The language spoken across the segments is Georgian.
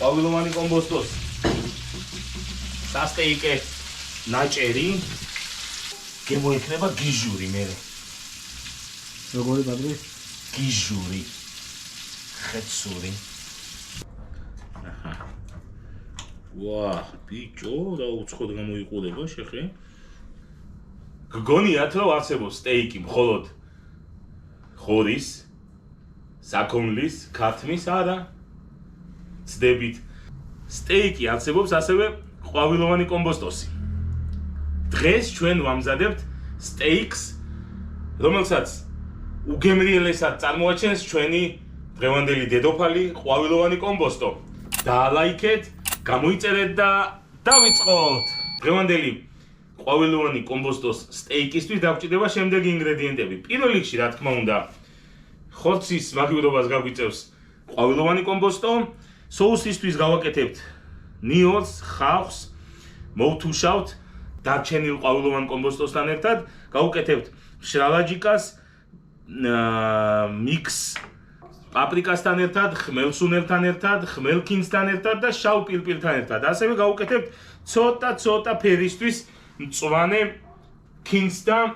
ყვავილოვანი კომბოსტოს სასტეიკე ნაჭერი გემოიქნება გიჟური მერე. როგორი პატრი? გიჟური. ხეცური. აჰა. ვა, ბიჭო, რა უცხოდ გამოიყურება შეხე. გგონიათ რომ არსებობს სტეიკი მხოლოდ ხორის, საქონლის, ქათმის არა. ცდებით. სტეიკი არსებობს ასევე ყვავილოვანი კომბოსტოსი. დღეს ჩვენ ვამზადებთ სტეიკს, რომელსაც უგემრიელესად წარმოაჩენს ჩვენი დღევანდელი დედოფალი ყვავილოვანი კომბოსტო. დაალაიქეთ, გამოიწერეთ და დავიწყოთ. დღევანდელი ყვავილოვანი კომბოსტოს სტეიკისთვის დაგვჭირდება შემდეგი ინგრედიენტები. პირველ რიგში, რა თქმა უნდა, ხორცის მაგივრობას გაგვიწევს ყვავილოვანი კომბოსტო. соусისთვის გავაკეთებთ ნიორს, ხავხს, მოვთუშავთ დარჩენილ ყვავილოვან კომბოსტოსთან ერთად, გავუკეთებთ მშრალაჯიკას, მიქს პაპრიკასთან ერთად, ხმელსუნელთან ერთად, ხმელქინსთან ერთად და შავ პირპილთან ერთად. ასევე გავუკეთებთ ცოტა ფერისთვის მწვანე ქინს და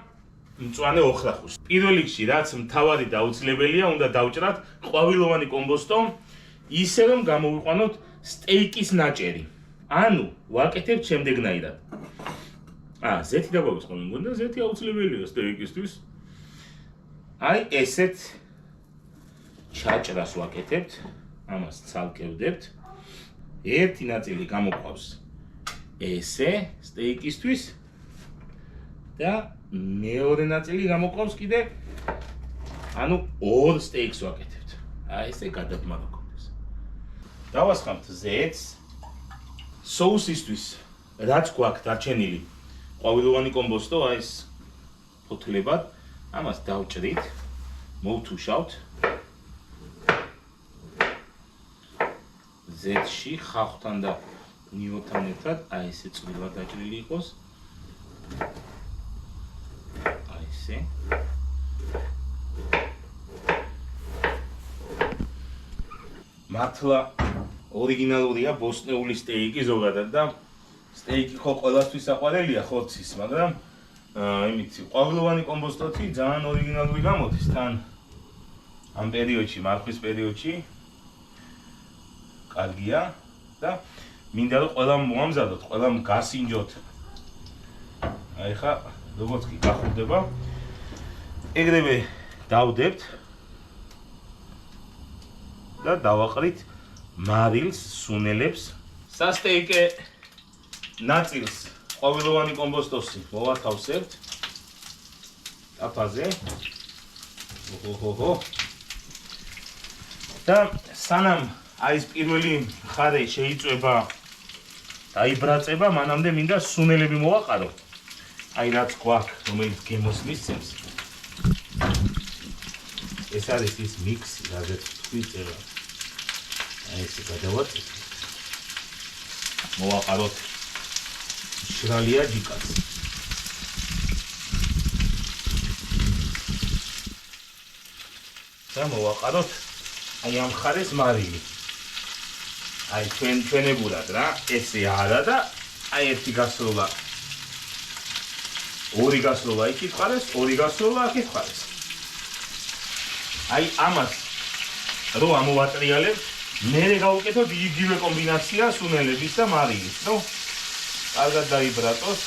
მწვანე ოხრახურს. პირველ რიგში, რაც მთავარი და აუცილებელია, უნდა დავჭრათ ყვავილოვანი კომბოსტო, ისე რომ გამოვიყვანოთ სტეიკის ნაჭერი. ანუ ვაკეთებთ შემდეგნაირად. ზეთი დაგვაქვს ხოლმე, მგონია ზეთი აუცილებელია სტეიკისთვის. აი ესეთ ჩაჭრას ვაკეთებთ, ამას ცალკევდებთ. ერთი ნაწილი გამოყავს ესე სტეიკისთვის და მეორე ნაწილი გამოყავს კიდე, ანუ ორ სტეიკს ვაკეთებთ. აი ესე გადაბმავა გქონდეს. დავასხამთ ზეთს. соусისთვის რაც გვაქვს დარჩენილი ყვავილოვანი კომბოსტო, აი ეს ფოთლებად, ამას დავჭრით, მოვთუშავთ. ზეთში ხავხთან და ნიორთან ერთად, აი ესე წვრილად დაჭრილი იყოს. აი ესე. მართლა ორიგინალურია ბოსტნეული სტეიკი ზოგადად და სტეიკი ხო ყველასთვის საყვარელია ხორცის, მაგრამ იმითი ყვავილოვანი კომბოსტოთი ძალიან ორიგინალური გამოდის თან ამ პერიოდში, მარხვის პერიოდში კარგია და მინდა რომ ყველამ მოამზადოთ, ყველამ გასინჯოთ. აი ხა როგორც კი გახურდება, ეგრევე დავდებთ და დავაყრით მარილს, სუნელებს. სასტეიკე ნაწილს ყვავილოვანი კომბოსტოსი მოვათავსებთ ტაფაზე. და სანამ აი ეს პირველი მხარე შეიწვება, დაიბრაწება, მანამდე მინდა სუნელები მოვაყარო. აი რაც გვაქვს, რომელიც გემოს მისცემს. ეს არის ის მიქსი, რაზეც ვთქვით, აი ესე გადავაწყვეტ. მოვაყაროთ მშრალია ჯიკას. და მოვაყაროთ აი ამ ხარეს მარილი. აი ჩვენებურად რა, ესე არა და აი ერთი გასროლა. ორი გასროლა იქით ხარეს, ორი გასროლა აქეთ ხარეს. აი ამას რო ამოვატრიალებთ, მერე გავუკეთოთ იგივე კომბინაცია სუნელების და მარილის, ნუ კარგად დაიბრატოს.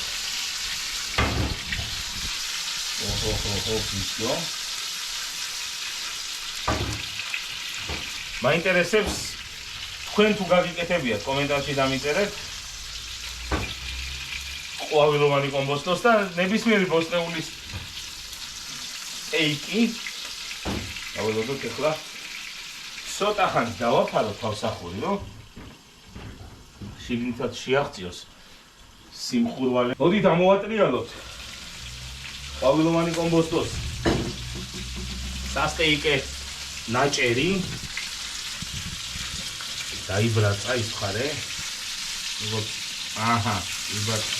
ბიჭო. მაინტერესებს თქვენ თუ გაგიკეთებიათ, კომენტარში დამიწერეთ ყვავილოვანი კომბოსტოს და ნებისმიერი ბოსტნეულის სტეიკი. დაველოდოთ ახლა ცოტა ხანს დავაფარო თავსახური, რომ შიგნითაც შეაღწიოს სიმხურვალე. მოდით ამოვატრიალოთ ყვავილოვანი კომბოსტოს სასტეიკე ნაჭერი. დაიბრაცა ის მხარე. აჰა, იბრაცა.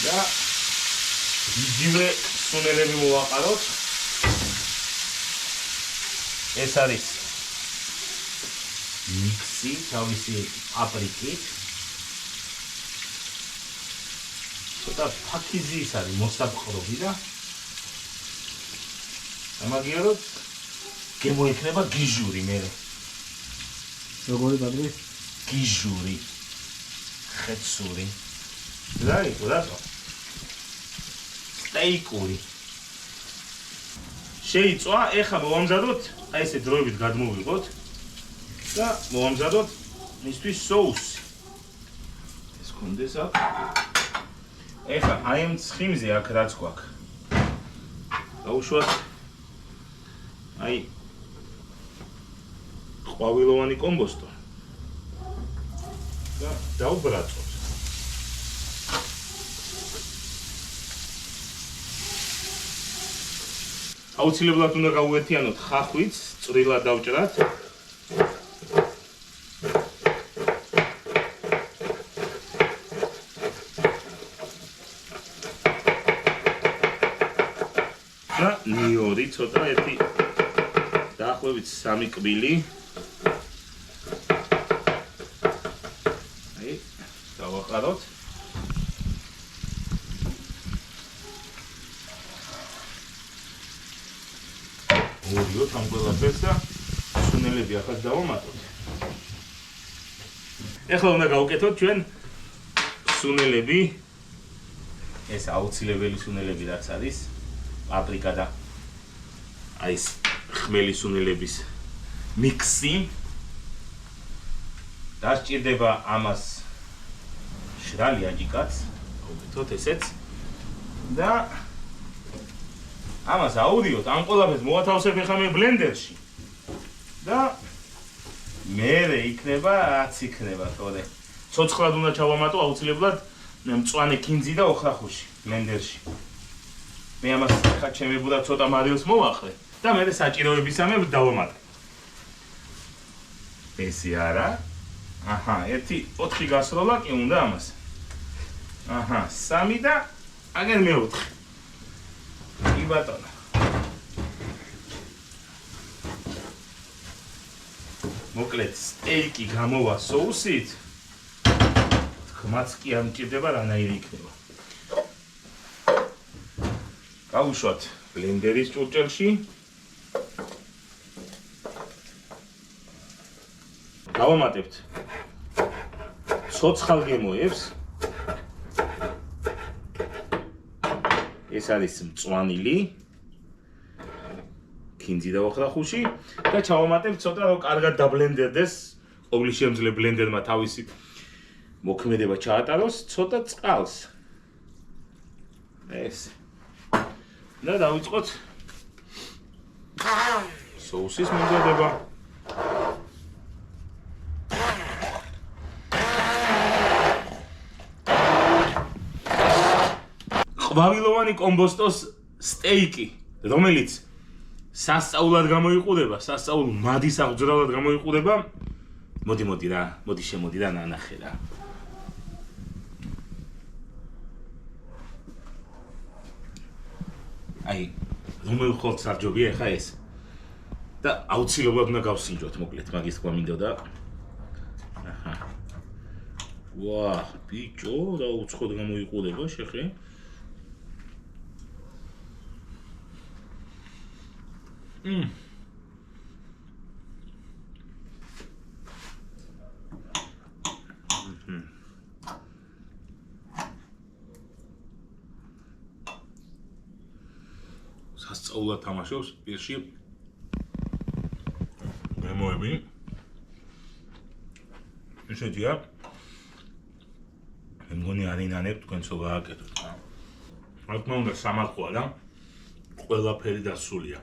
და იგივე სუნელები მოვაყაროთ. ეს არის მიქსი თავისი პაპრიკით. ცოტა ფაქიზი ის არის მოსაპყრობი და ამაგიეროთ გემოიქნება გიჟური მე. როგორი პატრი? გიჟური. ხეცური. რაიტო, რატო? სტეიკური. შეიწვა, ეხლა მოვამზადოთ, აი ესე დროებით გადმოვიღოთ და მოვამზადოთ მისთვის соуსი. ეს კონდეს აქ. ეხლა აი ამ ცხიმზე აქ რაც გვაქვს. დავუშვათ აი ყვავილოვანი კომბოსტო და დავბრაწოთ. აუცილებლად უნდა გავუერთიანოთ ხახვით, წვრილად დავჭრათ. და ნიორი ცოტა ერთი დაახლოებით 3 კბილი. აი, დავაყაროთ. მოვიდოთ ამ ყველაფერს და სუნელები ახაც დავამატოთ. ეხლა უნდა გავუკეთოთ ჩვენ სუნელები. ეს აუცილებელი სუნელები რაც არის. პაპრიკა და აი ეს ხმელი სუნელების მიქსი. დასჭირდება ამას შრალი აჯიკაც. გავუკეთოთ ესეც. და ამას აუდიოთ, ამ ყველაფერს მოვათავსებ ახლა მე ბლენდერში. და მერე იქნება, რაც იქნება, თორე ცოცხლად უნდა ჩავამატო აუცილებლად მწვანე კინძი და ოხრახუში ბლენდერში. მე ამას ხა ჩემებუდა ცოტა მარიოს მოვაყრე და მე საჭიროებისამე დავამატე. ესე არა. აჰა, 1-4 გასროლა კი უნდა ამას. აჰა, 3 და აგერ მე-4. კი ბატონო. მოკლედ სტეიკი გამოვა соуსით. თქმაც კი არ მჭირდება რანაირი იქნება. გავუშვათ ბლენდერის ჭურჭელში. გავამატებთ ცოცხალ გემოებს. ეს არის მწვანილი. კინძი დავახრახუში და ჩავამატებ ცოტა რომ კარგად დაბლენდერდეს. ყოვლის შემძლე ბლენდერმა თავისი მოქმედება ჩაატაროს, ცოტა წყალს. ეს. და დავიწყოთ соуსის მომზადება. ყვავილოვანი კომბოსტოს სტეიკი, რომელიც სასწაულად გამოიყურება, სასწაულ მადის აღძრალად გამოიყურება. მოდი რა, მოდი შემოდი და ნანახე რა. აი, რომელი ხოლმე სარჯობია ხა ეს? და აუცილებლად უნდა გავსინჯოთ, მოკლედ, მაგის თქვა მინდოდა. აჰა. ვა, ბიჭო, რა უცხოდ გამოიყურება შეხე. სასწაულად თამაშობს პირში გემოები. ესეთია. მე მგონი არინანებ თქვენცო გააკეთოთ რა. რა თქმა უნდა სამარხოა და ყველაფერი დასულია.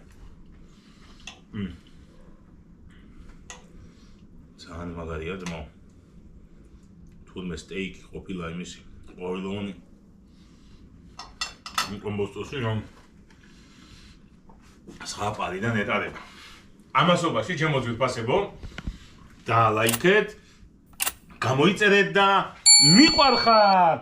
ძალიან მაგარია ძმო. თურმე სტეიკი ყოფილა იმისი ყვავილოვანი კომბოსტოსი რომ სხაპარიდან ეტარება. ამასობაში ჩემოძვით ფასებო და ლაიქეთ, გამოიწერეთ და მიყვარხართ!